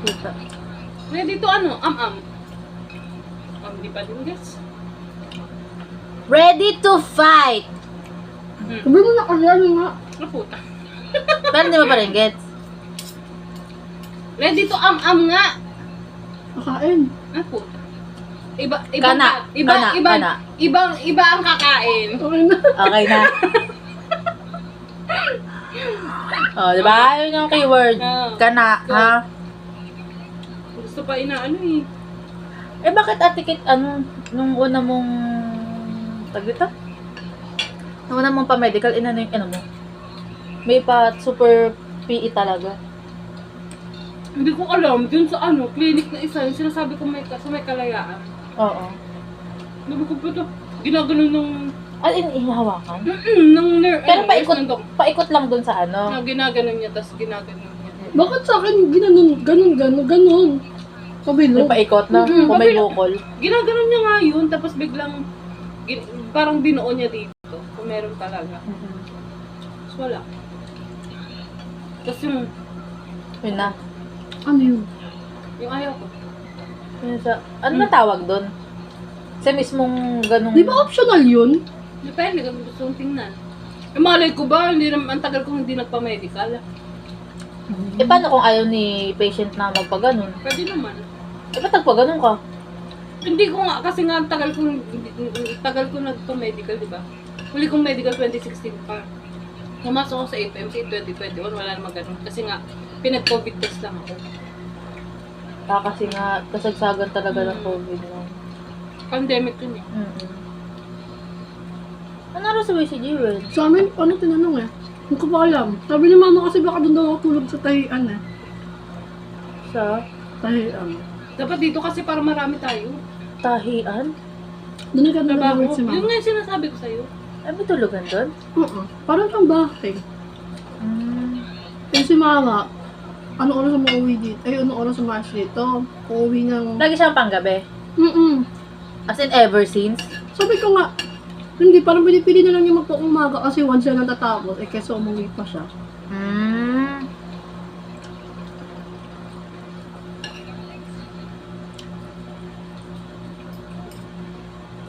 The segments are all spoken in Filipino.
Kita. Ready to ano? Am-am. Hindi pa din gets. Ready to fight! Sabi mo na kasi ano nga. Ah, puta. Pero hindi mo pa rin gets. Ready to am-am nga. Kakain. Ah, puta. Iba, Kana. Kana. Iba ang kakain. Okay na. Okay na. Oh, di ba? Yun yung keyword. Oo. Kana, ha? Gusto pa inaano eh. Eh, bakit Ate Kit, ano, nung una mong, tagdita? Nung una mong pa-medical, inano yung, ano mo? May pa super PE talaga. Hindi ko alam. Dun sa ano, clinic na isa, yung sinasabi ko sa may kalayaan. Oo. Sabi ko pa ito, ginaganon ng, At inahawakan? ng nerve. Pero ano, paikot, ng dok- paikot lang dun sa ano. na ginaganon niya, tapos ginaganon niya. Bakit sa akin ganon? Kabilo. Yung paikot na, Mm-mm, kung may kabila. bukol. Ginaganon niya nga yun, tapos biglang, parang binuo niya dito. Kung meron talaga. Tapos wala. Tapos yung Yun na. Ano yun? ayaw ko. Yun sa, ano na tawag dun? Sa mismong ganung... Di ba optional yun? Depende kung gusto kong tingnan. Eh, malay ko ba, hindi naman, ang tagal kong hindi nagpa-medical. Eh, paano kung ayaw ni patient na magpaganon? Pwede naman. Eh, ba't nagpaganon ka? Hindi ko nga, kasi nga tagal ko nagpa-medical, di ba? Huli kong medical 2016 pa. Pumasok ako sa FMC 2021, wala naman ganun. Kasi nga, pinag-COVID test lang ako. Kasi nga, kasagsagan talaga ng COVID. No? Pandemic yun eh. Ano rin sa si Jewel? Sa amin, ano tinanong eh? Hindi ko pa alam. Sabi ni mama kasi baka doon daw ako tulog sa tahian eh. Sa Tahian. Dapat dito kasi para marami tayo. tahian? Doon ka Trabaho. nalawag si Yun mama. nga yung sinasabi ko sa'yo. Ay, may tulugan doon? Oo. Parang kang bahay. Yung si mama, ano oras mo uuwi dito? Ay, ano oras mo maalis dito? Uuwi ng... Lagi siyang panggabi? As in, ever since? Sabi ko nga, hindi, parang pinipili na lang yung magpa-umaga kasi once siya natatapos, eh kesa umuwi pa siya.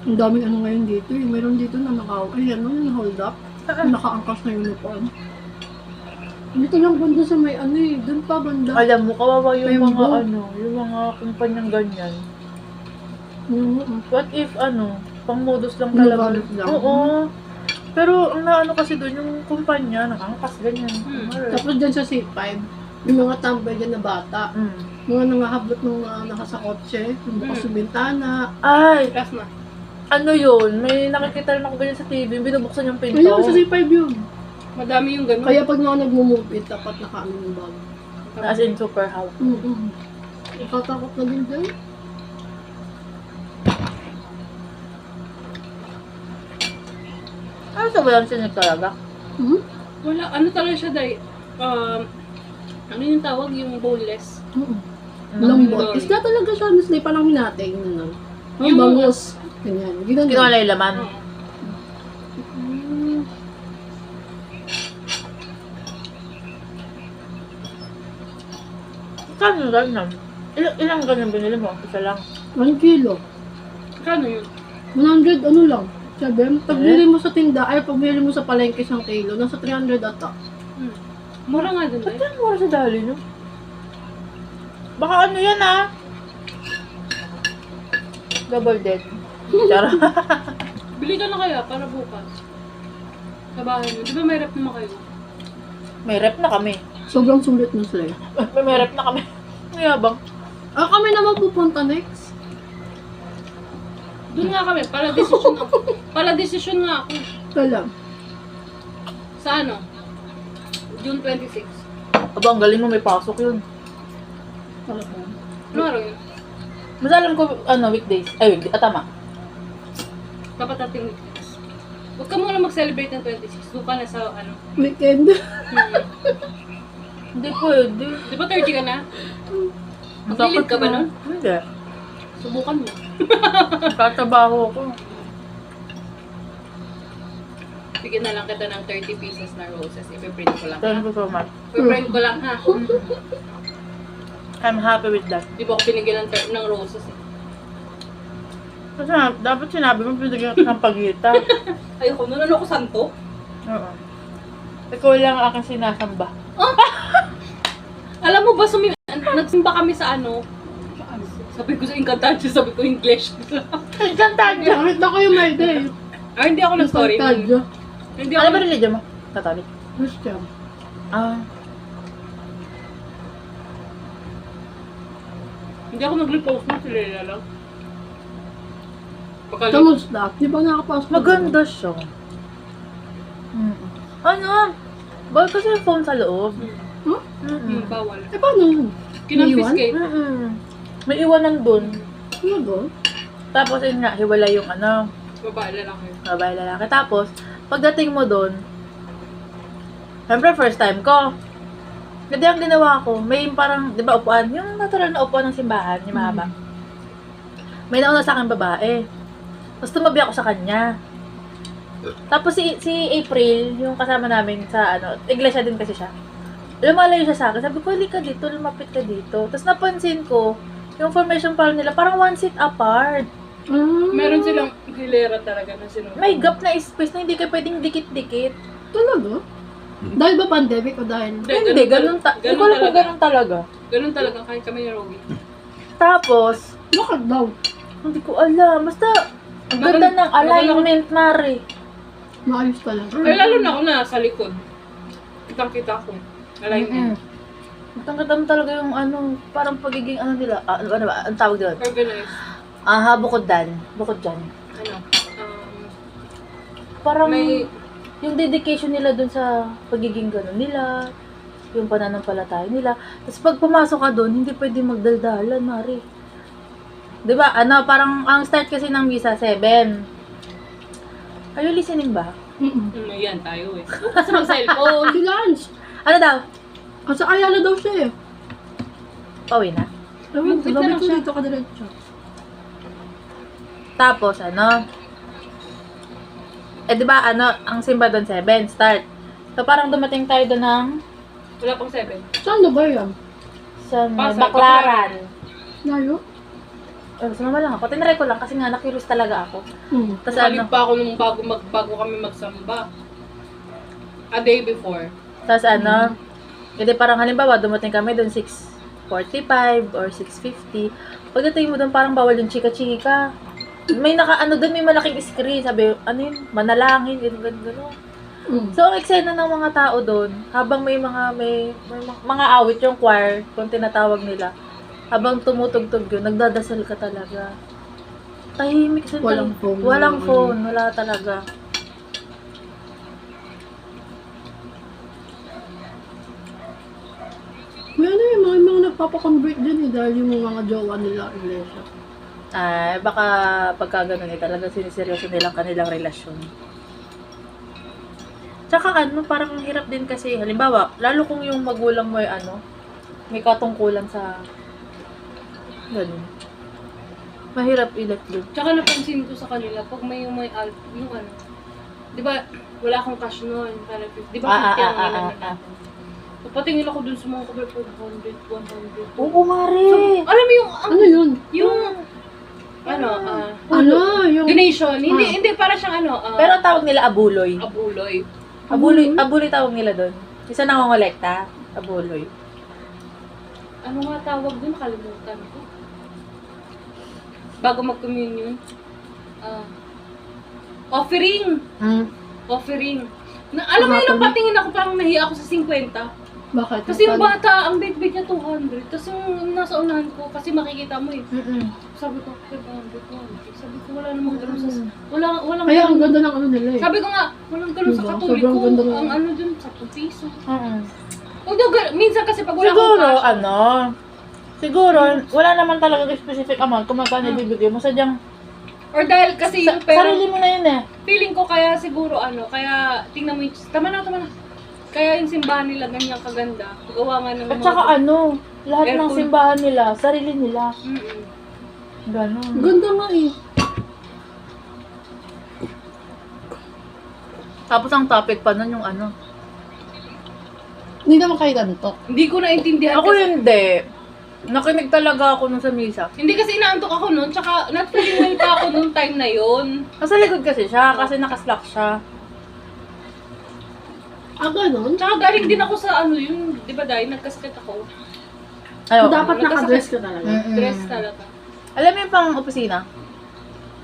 Ang daming ano ngayon dito eh. Meron dito na ay ano, yung hold up. Nakaangkas na uniform. Dito lang banda sa may ano eh. Doon pa banda. Alam mo, kawawa yung Tembo. mga yung mga kumpanyang ganyan. What if, pang modus lang talaga. Nagalit lang. Oo. Pero, ang naano kasi doon, yung kumpanya, nakangkas ganyan. Tapos dyan sa C5, yung mga tambay dyan na bata. Mga nangahablot nung naka sa kotse, yung bukas yung bintana. Ay, Last na. ano yun? May nakikita rin ako ganyan sa TV, binubuksan yung pinto. Ayun, sa C5 yun. Madami yung ganun. Kaya pag nga nag-move dapat nakaano yung bag. As in, super house. Nakatakot na din dyan. Ano sa walang sinig talaga? Wala, ano talaga siya dahil, ano yung tawag, yung boneless. Lambot. Isda talaga siya, honestly, parang natin. Ano. Ang Yung- bangus. Ganyan. Ganyan. Kinuha yung laman. Oo. Kano ganyan? Ilang ganyan binili mo? Isa lang. 1 kilo. Kano yun? 100 ano lang. 7. Pag bili mo sa tinda, ay pag bili mo sa palengke isang kilo, nasa 300 ata. Mura nga dun Ba't dahil. yan mura sa dali, no? Baka ano yan, Double dead. Tara. Bili ka na kaya para bukas. Sa bahay mo. Di ba may rep naman kayo? May rep na kami. Sobrang sulit na sila. May rep na kami. Mayabang. Kami naman pupunta next. Doon nga kami, pala desisyon ako. Pala desisyon nga ako. Kala. Sa ano? June 26. Aba, ang galing mo, may pasok yun. Ano araw yun? Mas alam ko, weekdays. Ay, weekdays. Tama. Dapat natin weekdays. Huwag ka muna mag-celebrate ng 26. Doon ka na sa ano. Weekend. Hindi pwede. Di ba 30 ka na? Maglilid ka ba nun? Hindi. Subukan mo. Katabaho ko. Bigyan na lang kita ng 30 pieces na roses. Ipiprint ko lang. Thank you so much. Ipiprint ko lang ha. I'm happy with that. Di ba ako binigyan ng roses eh. Kasi dapat sinabi mo, pinagyan ka ng pagita. Ayoko, nun ano ko santo? Oo. Ikaw lang ang aking sinasamba. Alam mo ba, nagsimba kami sa ano? Sabi ko sa Encantadio, sabi ko English. Encantadio! Bakit na kayo may day? Hindi ako nag-story. Encantadio. Hindi Ano ako ba religion mo? Catholic? Christian. Ah. Hindi ako nag-repost mo, sila lang. Baka Kamusta? Di ba nakapasok? Maganda siya. Ano? Bawal kasi yung phone sa loob. Huh? Bawal. Eh, paano yun? Kinonfiscate. May iwanan dun. Ano ba? Tapos yun nga, hiwalay yung ano, Babae lalaki. babae lalaki. Tapos, pagdating mo dun, syempre first time ko. Hindi ang ginawa ko, may parang, di ba upuan, yung natural na upuan ng simbahan, yung mahaba. May nauna sa akin babae. Tapos tumabi ako sa kanya. Tapos si April, yung kasama namin sa ano, iglesia din kasi siya. Lumalayo siya sa akin. Sabi ko, ka dito, lumapit ka dito. Tapos napansin ko, yung formation pala nila, parang one seat apart. Meron silang hilera talaga na sinunod. May gap na space na hindi ka pwedeng dikit-dikit. Talaga? Dahil ba pandemic o dahil? Hindi, ganun hindi ko alam kung ganun talaga. Ganun talaga, kahit kami ni Rogi. Tapos, Bakit daw? hindi ko alam. Basta, ang ganda ng alignment, Mari. Maayos talaga. Ay, lalo na ako na sa likod. Kitang-kita ko. Alignment. Matangkata mo talaga yung ano, parang pagiging ano nila, ano ba, ang tawag doon? Organized. Bukod dyan. Ano? Parang, May... yung dedication nila dun sa pagiging gano'n nila, yung pananampalataya nila. Tapos pag pumasok ka dun, hindi pwede magdaldalan, Mari. Diba, ano, parang ang start kasi ng misa, 7. Are you listening ba? Yan tayo eh. Kasi mag-cellphone. Si Lance! Ano daw? Kasi Ayala daw siya eh. Pauwi na. Ewan, Mag-fit na sabi lang ko siya. dito ka diretso. Tapos, ano, diba, ano, ang simba doon 7, start. So, parang dumating tayo doon ng, Wala pang 7. Saan na ba yan? sa Pasay, Baclaran. Layo? Sumama lang ako. Tinry ko lang kasi nga, na-curious talaga ako. Tapos Nakalip ano, pa ako nung bago kami magsamba. A day before. tapos ano, hindi parang halimbawa, dumating kami doon 6:45 or 6:50. Pagdating mo doon, parang bawal yung chika-chika. May naka-ano doon, may malaking screen. Sabi, ano yun, manalangin, gano'n. So, ang eksena ng mga tao doon, habang may mga awit yung choir, kung tinatawag nila, habang tumutugtog yun, nagdadasal ka talaga. Tahimik sila. Walang phone. Walang phone, wala talaga. May ano yung mga nagpapakonvert din eh dahil yung mga jowa nila iglesia. Baka pagka gano'n talaga siniseryoso nilang kanilang relasyon. Tsaka ano, parang hirap din kasi, halimbawa, lalo kung yung magulang mo ay ano, may katungkulan sa ganun. Mahirap i-let go. Tsaka napansin ko sa kanila, pag may yung ano, di ba, wala akong cash noon, para 50. Di ba 50 ang ilan na natin? Papatingin ako dun sa mga cover 400, 100. Oo, Mari! So, alam mo yung, Ano yun? yung donation. Hindi para siyang Pero ang tawag nila abuloy. abuloy. Abuloy tawag nila doon. Isa nangongolekta, abuloy. Ano nga tawag dun? Nakalimutan ko. Bago mag-communion. Offering. Offering. Alam mo yun, nung patingin ako, parang nahiya ako sa 50. Bakit? Kasi yung bata, ang bait-bait niya 200. Tapos yung nasa unahan ko, kasi makikita mo eh. Sabi ko, 500, 200. Sabi ko, wala namang ganun sa... Walang Kaya ang ganun. ganda ng ano nila eh. Sabi ko nga, walang ganun sa Diba? katoliko. Sobrang ganda nga. Ang ano dun, 10 piso. Minsan kasi pag wala Siguro, akong siguro, wala naman talaga specific amount kung magkano ibibigay mo. Sadyang, or dahil kasi yung pera, sarili mo na yun eh. feeling ko kaya siguro kaya tingnan mo yung, tama na. Kaya yung simbahan nila ganyan kaganda. Gawa nga ng At saka lahat ng Aircon. simbahan nila, sarili nila. Ganon. Ganda nga eh. Tapos ang topic pa nun yung Hindi naman kayo ganito. Hindi ko naintindihan Ako kasi. hindi. Nakinig talaga ako nung sa misa. Hindi kasi inaantok ako noon, tsaka not feeling well pa ako nung time na yon. Nasa likod kasi siya, kasi nakaslack siya. Ganon? Tsaka galing din ako sa ano yun, di ba dahil nagkasakit ako. Ayaw. Dapat nakadress ka talaga. Mm-mm. Dress talaga. Alam mo yung pang opisina?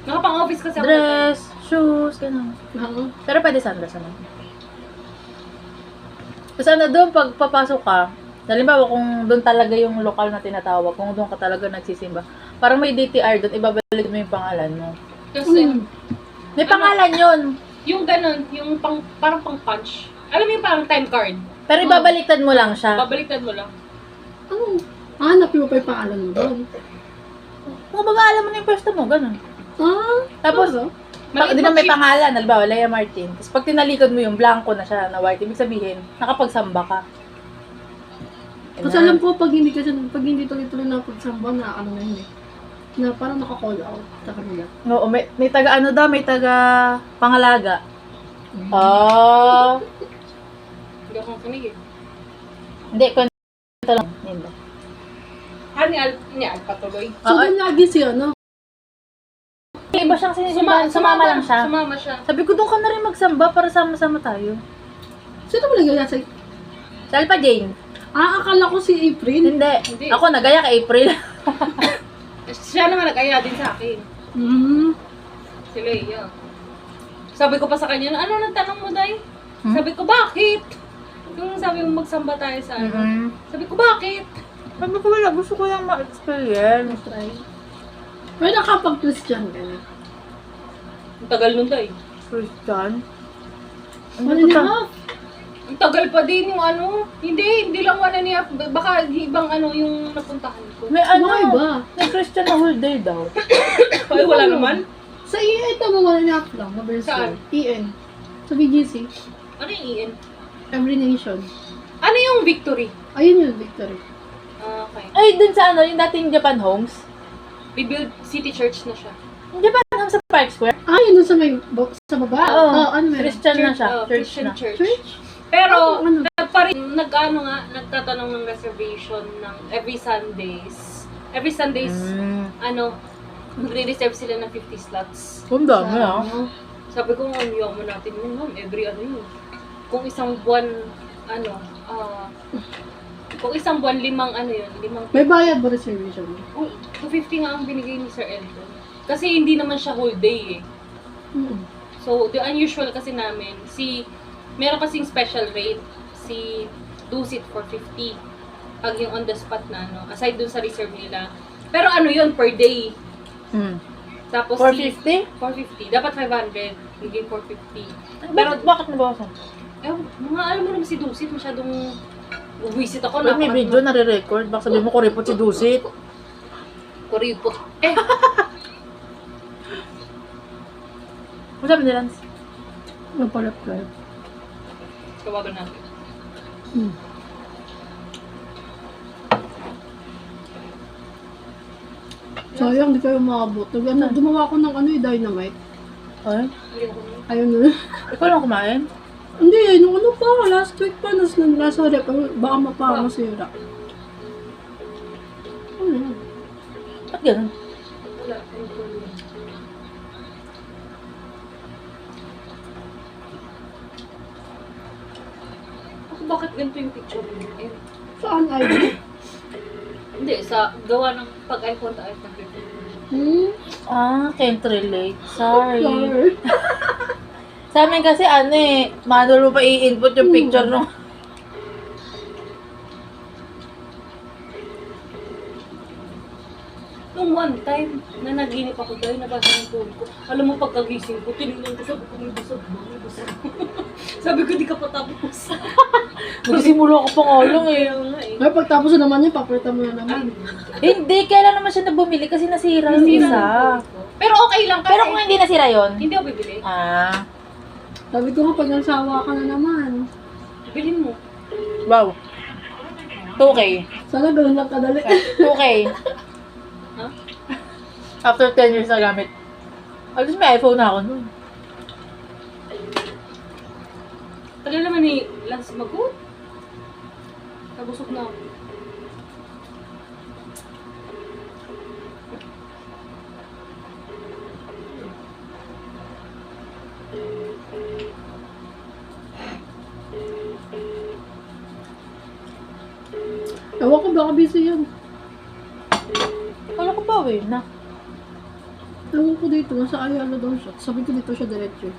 Nakapang-office kasi ako. Dress, shoes, gano'n. Oo. Pero pwede sandals naman. Kasi ano doon, pag papasok ka, halimbawa kung doon talaga yung lokal na tinatawag, kung doon ka talaga nagsisimba, parang may DTR doon, ibabalik mo yung pangalan mo. Kasi May pangalan yun, yung ganun, yung parang pang punch. Alam mo yung parang time card. pero ibabaliktad mo lang siya. Babaliktad mo lang. Ano? Hanapin mo pa yung pangalan mo doon. Kung baga alam mo na yung pwesto mo, gano'n. Tapos, ano? di ba may pangalan, halimbawa, Leia Martin. Tapos pag tinalikod mo yung blanco na siya, na white, ibig sabihin, nakapagsamba ka. Kasi alam ko, pag hindi tuloy-tuloy na pagsamba, na ano na yun eh. Na parang naka-call out sa kanila. Oo, may taga ano daw, may taga pangalaga. Oh. Hindi ako makinig eh. Hindi, kwento lang. Hindi. Ni Al patuloy. So, doon lagi si ano. Iba siyang sinisimbahan, sumama lang siya. Sumama siya. Sabi ko, doon ka na rin magsamba para sama-sama tayo. Sino mo nagaya sa... Si Alpha Jane. Akala ko si April. Hindi. Hindi. Ako nagaya kay April. Siya naman nag-aya din sa akin. Si Leia. Sabi ko pa sa kanya, ano nang tanong mo, Day? Sabi ko, bakit? Yung sabi mo magsamba tayo sa ano. Sabi ko, bakit? Sabi ko, wala. Gusto ko yung ma-experience. Try. Pero nakapag-Christian ka na. Ang tagal nun, Day. Christian? 1 and a half. Ang tagal pa din yung ano. Hindi lang 1 and a half. Baka ibang ano yung napuntahan ko. May Ano ano, ba? may Christian na whole day daw. Ay, wala naman. Sa EN, ito mo 1 and a half lang. Mabilis Saan? lang. EN. Sa BGC. Ano yung EN? Every Nation. Ano yung victory? Ayun yun, Victory. Okay. Ay, dun sa ano, yung dating Japan Homes. Rebuild City Church na siya. Yung Japan Homes sa Park Square. Yun dun sa may sa baba? Oo. Ano meron? Christian na siya. Church Christian na. church. Church? Pero, Ano? nagtatanong ng reservation ng every Sundays. Every Sundays, ano, magre-reserve sila ng 50 slots. Ang dami ah. Sabi ko, ano yung natin yun, ma'am, every ano yun. Kung isang buwan, kung isang buwan, 5 ano yun, 5. May bayad ba reservation? 250 nga ang binigay ni Sir Elton. Kasi hindi naman siya whole day eh. So, the unusual kasi namin, meron kasing special rate, si Dusit for 50. Pag yung on the spot na ano, aside dun sa reserve nila. Pero ano yun, per day. Tapos 450? 450. Dapat 500. Hindi 450. Pero bakit nabawasan? Mga alam mo naman si Dusit, masyadong buwisit ako. Pag may video nare-record, baka sabihin mo kuripot si Dusit. Kuripot. Ano sabi ni Lance? Nagpa-reply. Tawagan natin. Sayang, di kayo makabot. Gumawa ko ng dynamite. Ay, Hindi ako Ayun na. ikaw lang kumain? Hindi, nung ano pa, last week pa, nasa rep, baka masira. Ano yan? Ba't ganun? wala. Bakit ganito yung picture mo? Saan ID? Hindi, sa gawa ng pag-iPhone to iPhone. Can't relate. Sorry. Sorry. Sa amin kasi manual mo pa i-input yung picture nung... Nung one time, na naginip ako dahil nabasa ng phone ko. Alam mo, pagkagising ko, tinignan ko, sabi ko, may busog ba? May busog. Sabi ko, di ka pa tapos. Nagsimula ko pa nga lang eh. Kaya nga eh. Ay, pagtapos na naman yun, papalitan mo na naman. Hindi, kailan naman siya na bumili kasi nasira yung Nasira isa. Pero okay lang kasi. Pero kung hindi nasira yon, Hindi ako bibili. Sabi ko nga, pag nagsawa ka na naman. Bilhin mo. wow. 2K. Sana ganun lang kadali. 2K. Ha? After 10 years na gamit. At least may iPhone na ako nun. Tagal naman ni Lance Magu. Nabusog na ako. Ewan ko baka busy yan. Wala ko ba, na? Ewan ko dito, nasa Ayala daw siya. Sabi ko dito siya diretso.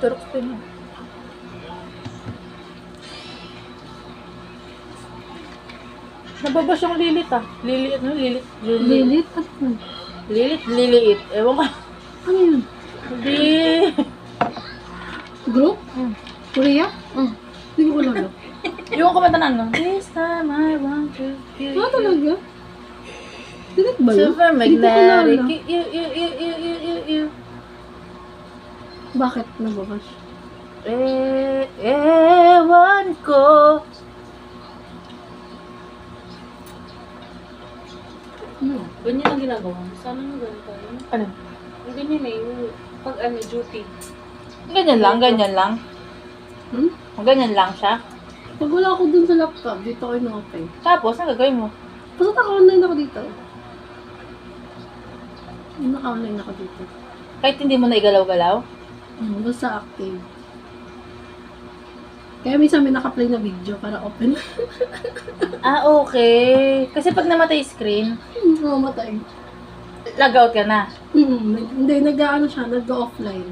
Turok ko yun. Nababas yung lilit ah. Lilit, ano? Lilit. Lilit? Ano? Lilit, liliit. Ewan ko. Ano yun? Hindi. Group? Mm. Korea? Mm. Hindi ko alam. Yung kumanta na, no? This time I want to feel Ah, talaga? Dilit ba yun? Super Hindi ko magnetic. kilala. You. Bakit nababas? Ewan ko. Ano? Ganyan ang ginagawa mo. Sana nung ganun tayo. Ano? Yung ganyan eh, yung pag ano, duty. Ganyan lang, ganyan lang. Hmm? Ganyan lang siya. Pag wala ako dun sa laptop, dito ako in-open. Tapos, ang gagawin mo? Basta naka-online ako dito. Naka-online ako dito. Kahit hindi mo na igalaw-galaw? Basta active. Kaya minsan may naka-play na video para open. Ah, okay. Kasi pag namatay screen, Mamatay. log-out ka na. Hindi, nag-ano siya, nag-offline.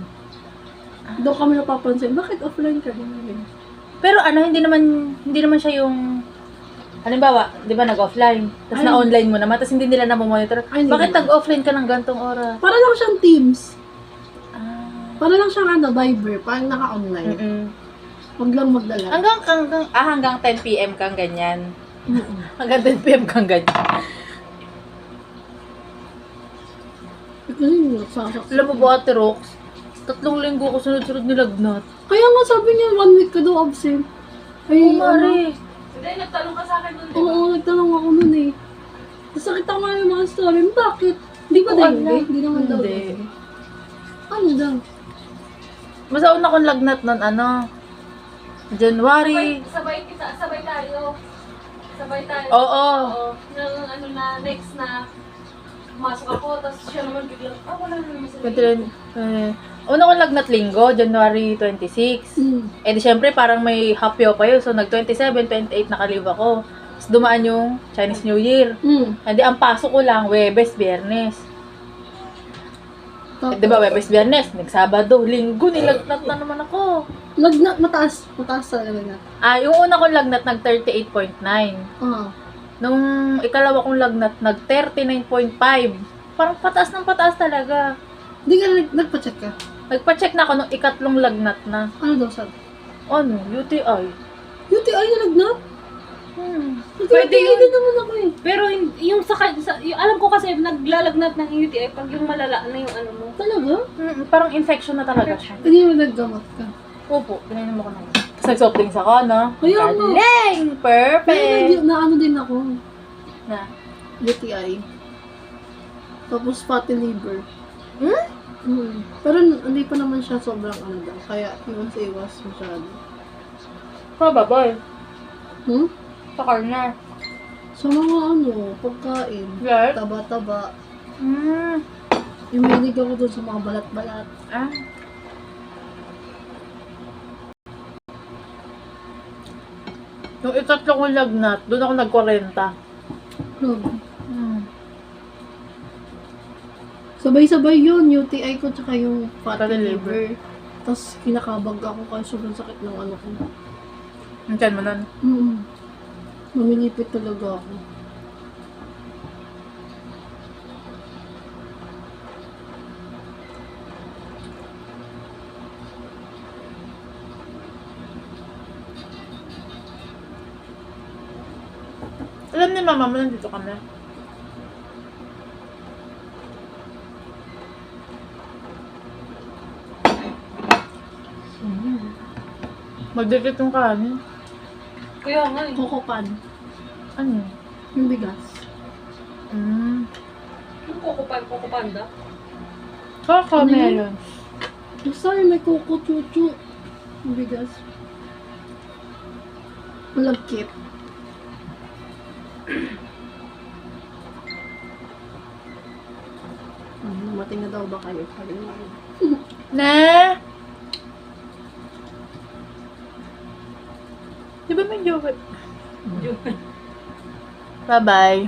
Doon kami napapansin, bakit offline ka? Pero ano, hindi naman siya yung, halimbawa, di ba nag-offline, tapos Ay. na-online mo naman, tapos hindi nila na-monitor. Ay, hindi Bakit naman. nag-offline ka ng gantong oras? Para lang siyang Teams. Ah. Para lang siyang Viber, parang naka-online. Mm-mm. Huwag lang magdala. Hanggang 10 p.m. kang ganyan. Mm-mm. Hanggang 10 p.m. kang ganyan. Kasi yung nagsasaksak. Alam mo ba, Ate Rox, 3 linggo ko sunod-sunod nilagnat. Kaya nga sabi niya, 1 week ka daw absent. Ay, Oo, Mari. Hindi, nagtanong ka sa akin doon, Oo, nagtanong ako nun eh. Tapos nakita ko nga yung mga story, bakit? Hindi ba Oo, dengue? alam. Hindi naman daw Hindi. dengue. Ano daw? Mas una kong lagnat nun, January. Sabay tayo. Sabay tayo. Oo. Nung ano na, next na, pumasok ako, tapos siya naman biglang, wala na naman sa Una kong lagnat linggo, January 26. Eh di syempre parang may hapyo pa yun. So nag-27, 28 nakalive ako. Tapos dumaan yung Chinese New Year. Hindi, ang pasok ko lang, Webes, Biyernes. Eh, di ba, Webes, Biyernes, nagsabado, linggo, nilagnat na naman ako. Lagnat, mataas. Mataas talaga na. Yung una kong lagnat, nag-38.9. Nung ikalawa kong lagnat, nag-39.5. Parang pataas ng pataas talaga. Hindi ka nagpa-check ka? Nagpa-check na ako nung ikatlong lagnat na. Ano daw sabi? Ano? UTI. UTI na lagnat? Pwede yun. Hindi naman ako eh. Pero yung alam ko kasi naglalagnat ng UTI pag yung malala na yung ano mo. Talaga? Parang infection na talaga siya. Hindi mo naggamot ka. Opo, pinainom ako na. Tapos nag-soft drinks ako, no? Kaya nga. Galing! Pero Perfect! na ano din ako. Na. UTI. Tapos fatty liver. Hmm? Pero hindi pa naman siya sobrang ano daw. Kaya iwas masyado. Probable. Hmm? Sa karne. Sa mga ano, pagkain. Right? Taba-taba. Mm. Imilig ako dun sa mga balat-balat. Ah. Yung ikatlo kong lagnat, doon ako nag-40. Sabay-sabay yun, UTI ko tsaka yung fatty Fatty liver. Tapos kinakabag ako kasi sobrang sakit ng ano ko. Ang tiyan mo nun. Mamilipit talaga ako. Alam ni mama mo, nandito kami. Magdikit yung kanin. Kaya nga eh. Coco pan. Ano? Yung bigas. Yung Coco Panda. Coco Ano yun? melon. Basta yung may kuko chuchu. Ang bigas. Malagkit. Mating na daw ba kayo? Sabi nga. Na? Di ba may joke? Bye-bye.